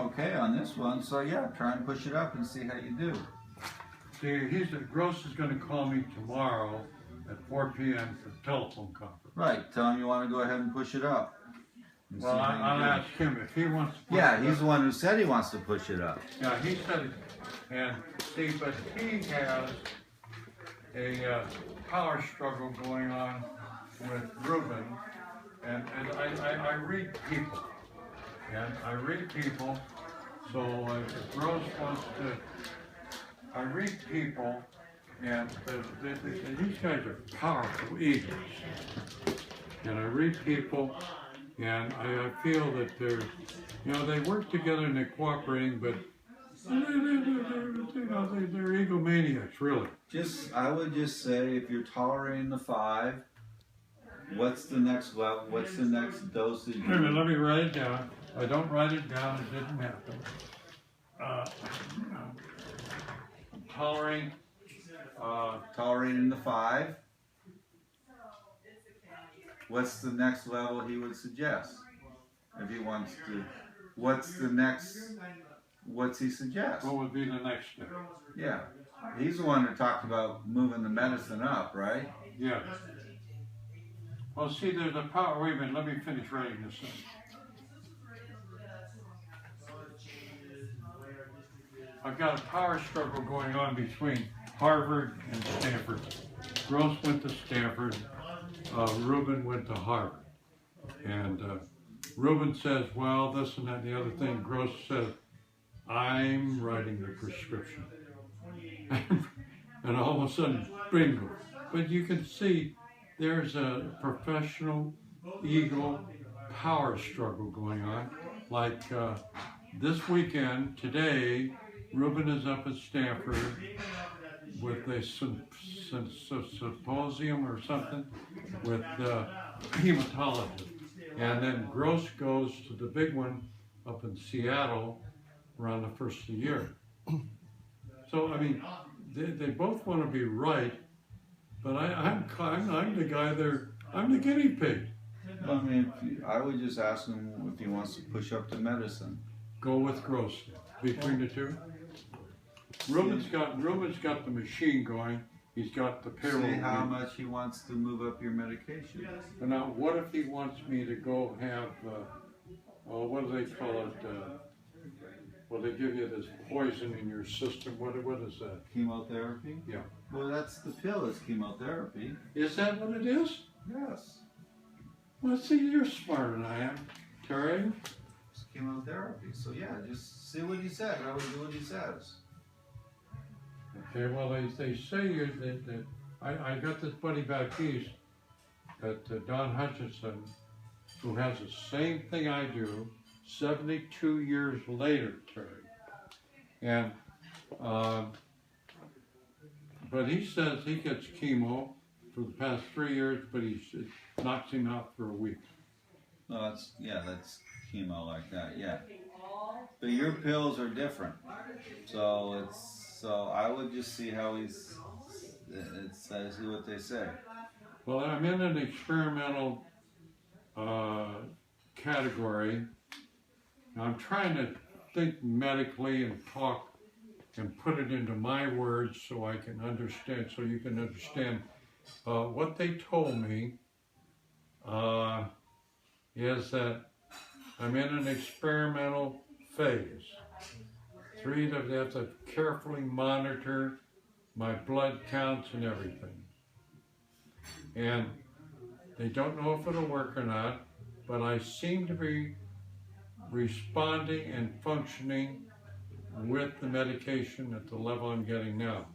okay on this one. So yeah, try and push it up and see how you do. See, Gross is going to call me tomorrow at 4 p.m. for a telephone conference. Right. Tell him you want to go ahead and push it up. Well, I'll ask him if he wants to push it up. Yeah, he's the one who said he wants to push it up. Yeah, he said it. And see, but he has a power struggle going on with Reuben. And I read people. And I read people. So if Gross wants to, I read people. And these guys are powerful eagles. And I read people, and I feel that they're, you know, they work together and they're cooperating, but they're egomaniacs, really. I would just say, if you're tolerating the 5, what's the next level? What's the next dosage? Wait a minute, let me write it down. If I don't write it down, it didn't happen. Tolerating the 5. What's the next level he would suggest? If he wants to, what's he suggest? What would be the next step? Yeah. He's the one who talked about moving the medicine up, right? Yeah. Well, see, there's a power. Wait a minute, let me finish writing this thing. I've got a power struggle going on between Harvard and Stanford. Gross went to Stanford. Reuben went to Harvard. And Reuben says, well, this and that and the other thing. Gross says, I'm writing the prescription. And all of a sudden, bingo. But you can see there's a professional ego power struggle going on. Like this weekend, today, Reuben is up at Stanford with a symposium or something with hematology. And then Gross goes to the big one up in Seattle around the first of the year. So, I mean, they both want to be right, but I'm the guy there, I'm the guinea pig. I mean, I would just ask him if he wants to push up to medicine. Go with Gross between the two. Reuben's got the machine going. He's got the payroll. See how much he wants to move up your medication. But now, what if he wants me to go have, what do they call it? Well, they give you this poison in your system. What is that? Chemotherapy? Yeah. Well, that's the pill. It's chemotherapy. Is that what it is? Yes. Well, see, you're smarter than I am, Terry. It's chemotherapy. So yeah, just see what he said. I would do what he says. Okay, well, they say that I got this buddy back east, that Don Hutchinson, who has the same thing I do, 72 years later, Terry. And, but he says he gets chemo for the past 3 years, but it knocks him out for a week. No, that's chemo like that, yeah. But your pills are different. So I would just see how see what they say. Well, I'm in an experimental category. I'm trying to think medically and talk and put it into my words so I can understand, so you can understand. What they told me is that I'm in an experimental phase. 3, that they have to carefully monitor my blood counts and everything. And they don't know if it'll work or not, but I seem to be responding and functioning with the medication at the level I'm getting now.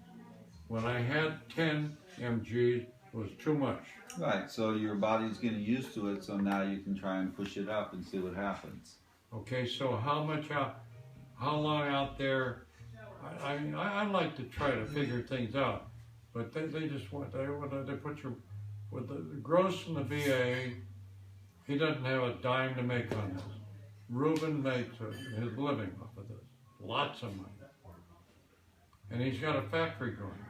When I had 10 mg, it was too much. Right, so your body's getting used to it, so now you can try and push it up and see what happens. Okay, so how long out there? I like to try to figure things out, but they just want, they put you, with the Gross and the VA, he doesn't have a dime to make on this. Reuben makes his living off of this, lots of money. And he's got a factory going.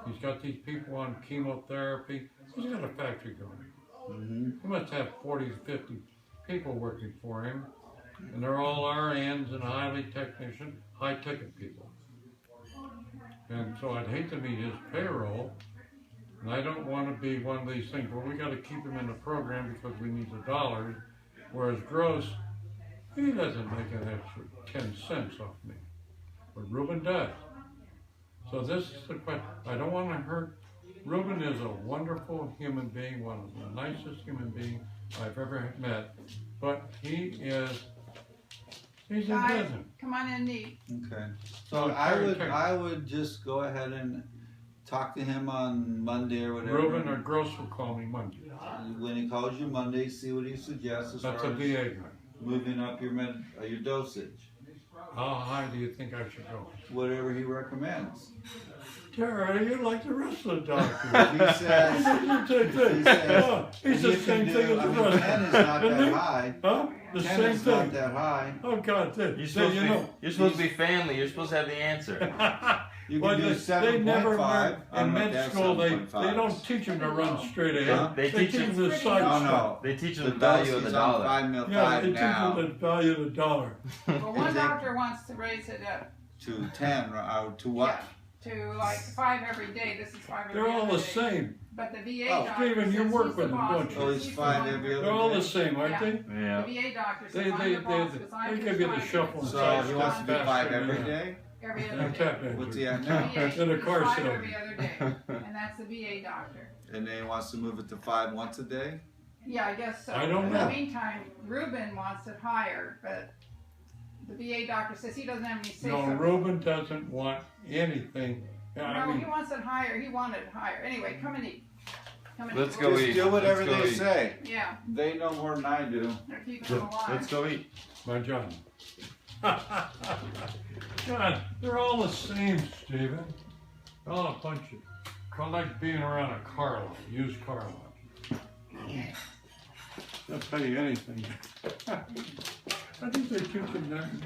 He's got these people on chemotherapy. He's got a factory going. Mm-hmm. He must have 40 to 50 people working for him. and they're all RNs and high ticket people. And so I'd hate to meet his payroll, and I don't want to be one of these things where we got to keep him in the program because we need the dollars, whereas Gross, he doesn't make an extra 10 cents off me, but Ruben does. So this is the question. I don't want to hurt. Ruben is a wonderful human being, one of the nicest human beings I've ever met, but he's in Guys, business. come on in and eat. Okay. So I would just go ahead and talk to him on Monday or whatever. Ruben or Gross will call me Monday. When he calls you Monday, see what he suggests as That's far a as VA guy. moving up your dosage, How high do you think I should go? whatever he recommends. Tara, you're like the rest of the doctors. He says, He's the you same can thing do, as I the mean, rest. 10 is not Isn't that it? high. Huh? The 10 same is not thing. that high. Oh God, You're supposed to be. You're supposed to be family. You're supposed to have the answer. You Well, can do they never 7.5. learn I'm in not med there, school. They 7.5. don't teach them to run straight ahead. Huh? They teach them them- the side No, stuff. no. They teach them The the value of dose the is on dollar. 5 mil Yeah, 5 they teach now them the value of the dollar. Well, one Is it- doctor wants to raise it up to 10 or to what? to like 5 every day. This is 5 every They're all other the day. same. But the VA Oh, doctor Stephen, you says work he's with the them, boss don't you? because Oh, he's he's the 5 one- every other They're all day? the same, aren't Yeah. they? The Yeah. VA doctor says They- I'm they- the boss they- because I'm they in give you the charge of shuffle it. and So size he wants to do 5 every Yeah. day? Every And other day. tap What's answer. he at The now? VA, In a he's car 5 salesman. every other day, and that's the VA doctor. And then he wants to move it to 5 once a day? Yeah, I guess so. I don't In know. the meantime, Ruben wants it higher, but the VA doctor says he doesn't have any say. No, so. Ruben doesn't want anything. Yeah, I No, he mean, wants it higher. He wanted it higher. Anyway, come and eat. Come and Let's eat. go Just eat. do whatever Let's go they eat. say. Yeah, They know more than I do. they're keeping him alive. Let's go eat. my John. God, they're all the same, Stephen. They're all a bunch of, like being around a car lot, used car lot. They'll tell you anything. I think they teach them that in